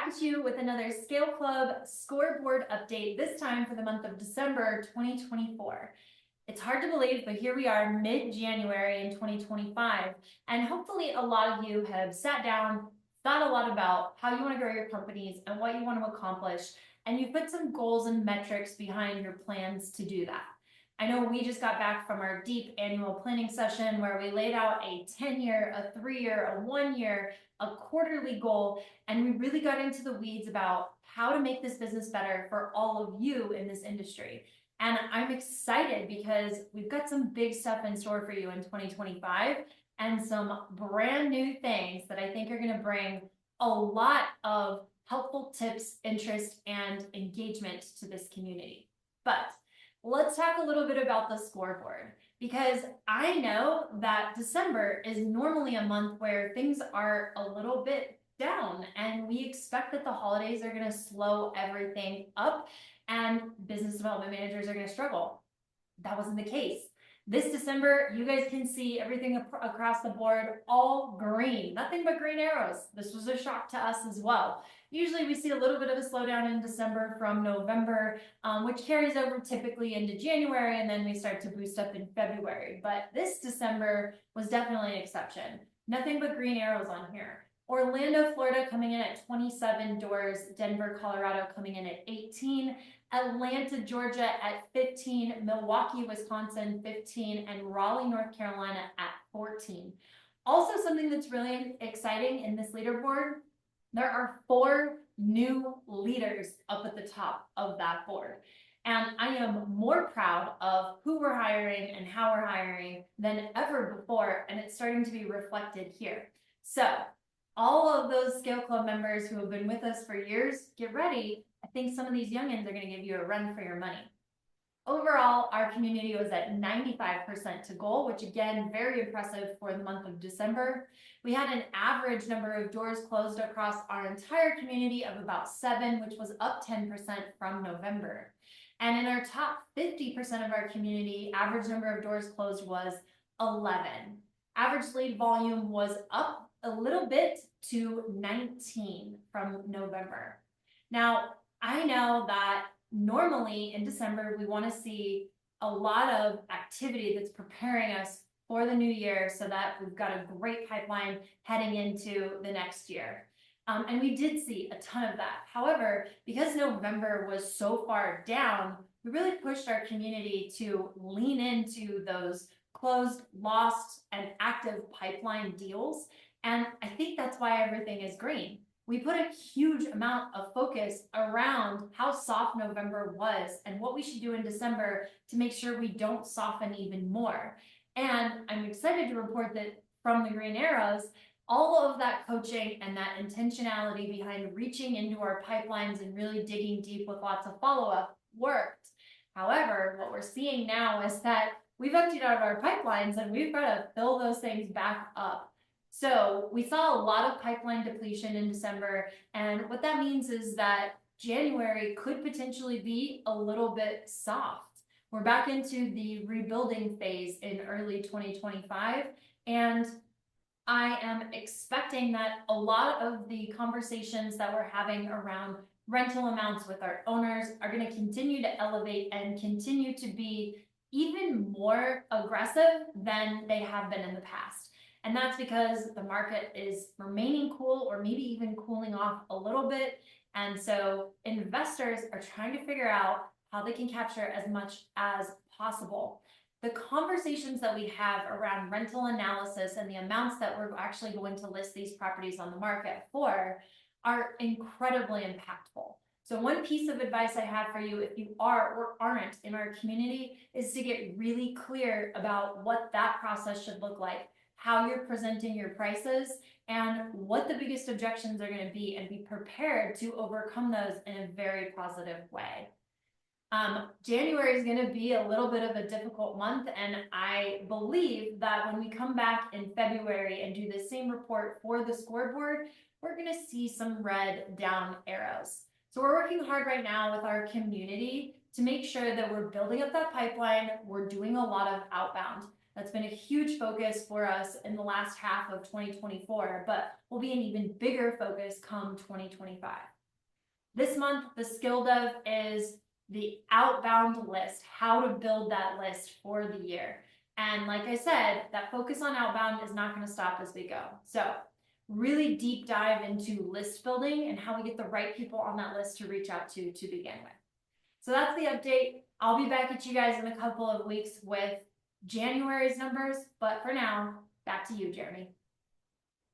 at you with another Scale Club scoreboard update, this time for the month of December 2024. It's hard to believe, but here we are mid-January in 2025, and hopefully a lot of you have sat down, thought a lot about how you want to grow your companies and what you want to accomplish, and you put some goals and metrics behind your plans to do that. I know we just got back from our deep annual planning session where we laid out a 10-year, a 3-year, a 1-year, a quarterly goal, and we really got into the weeds about how to make this business better for all of you in this industry. And I'm excited because we've got some big stuff in store for you in 2025 and some brand new things that I think are going to bring a lot of helpful tips, interest, and engagement to this community. But let's talk a little bit about the scoreboard, because I know that December is normally a month where things are a little bit down, and we expect that the holidays are going to slow everything up and business development managers are going to struggle. That wasn't the case. This December, you guys can see everything across the board, all green, nothing but green arrows. This was a shock to us as well. Usually we see a little bit of a slowdown in December from November, which carries over typically into January, and then we start to boost up in February. But this December was definitely an exception. Nothing but green arrows on here. Orlando, Florida coming in at 27 doors, Denver, Colorado coming in at 18, Atlanta, Georgia at 15, Milwaukee, Wisconsin 15, and Raleigh, North Carolina at 14. Also, something that's really exciting in this leaderboard, there are 4 new leaders up at the top of that board. And I am more proud of who we're hiring and how we're hiring than ever before, and it's starting to be reflected here. So all of those Scale Club members who have been with us for years, get ready. I think some of these youngins are going to give you a run for your money. Overall, our community was at 95% to goal, which again, very impressive for the month of December. We had an average number of doors closed across our entire community of about 7, which was up 10% from November. And in our top 50% of our community, average number of doors closed was 11. Average lead volume was up a little bit to 19 from November. Now, I know that normally in December, we want to see a lot of activity that's preparing us for the new year so that we've got a great pipeline heading into the next year. And we did see a ton of that. However, because November was so far down, we really pushed our community to lean into those closed, lost, and active pipeline deals. And I think that's why everything is green. We put a huge amount of focus around how soft November was and what we should do in December to make sure we don't soften even more. And I'm excited to report that from the green arrows, all of that coaching and that intentionality behind reaching into our pipelines and really digging deep with lots of follow-up worked. However, what we're seeing now is that we've emptied out our pipelines and we've got to fill those things back up. So we saw a lot of pipeline depletion in December, and what that means is that January could potentially be a little bit soft. We're back into the rebuilding phase in early 2025, and I am expecting that a lot of the conversations that we're having around rental amounts with our owners are going to continue to elevate and continue to be even more aggressive than they have been in the past. And that's because the market is remaining cool or maybe even cooling off a little bit. And so investors are trying to figure out how they can capture as much as possible. The conversations that we have around rental analysis and the amounts that we're actually going to list these properties on the market for are incredibly impactful. So one piece of advice I have for you, if you are or aren't in our community, is to get really clear about what that process should look like, how you're presenting your prices, and what the biggest objections are going to be, and be prepared to overcome those in a very positive way. January is going to be a little bit of a difficult month, and I believe that when we come back in February and do the same report for the scoreboard, we're going to see some red down arrows. So we're working hard right now with our community to make sure that we're building up that pipeline. We're doing a lot of outbound. That's been a huge focus for us in the last half of 2024, but will be an even bigger focus come 2025. This month, the skill dev is the outbound list, how to build that list for the year. And like I said, that focus on outbound is not going to stop as we go. So really deep dive into list building and how we get the right people on that list to reach out to begin with. So that's the update. I'll be back at you guys in a couple of weeks with January's numbers, but for now, back to you, Jeremy.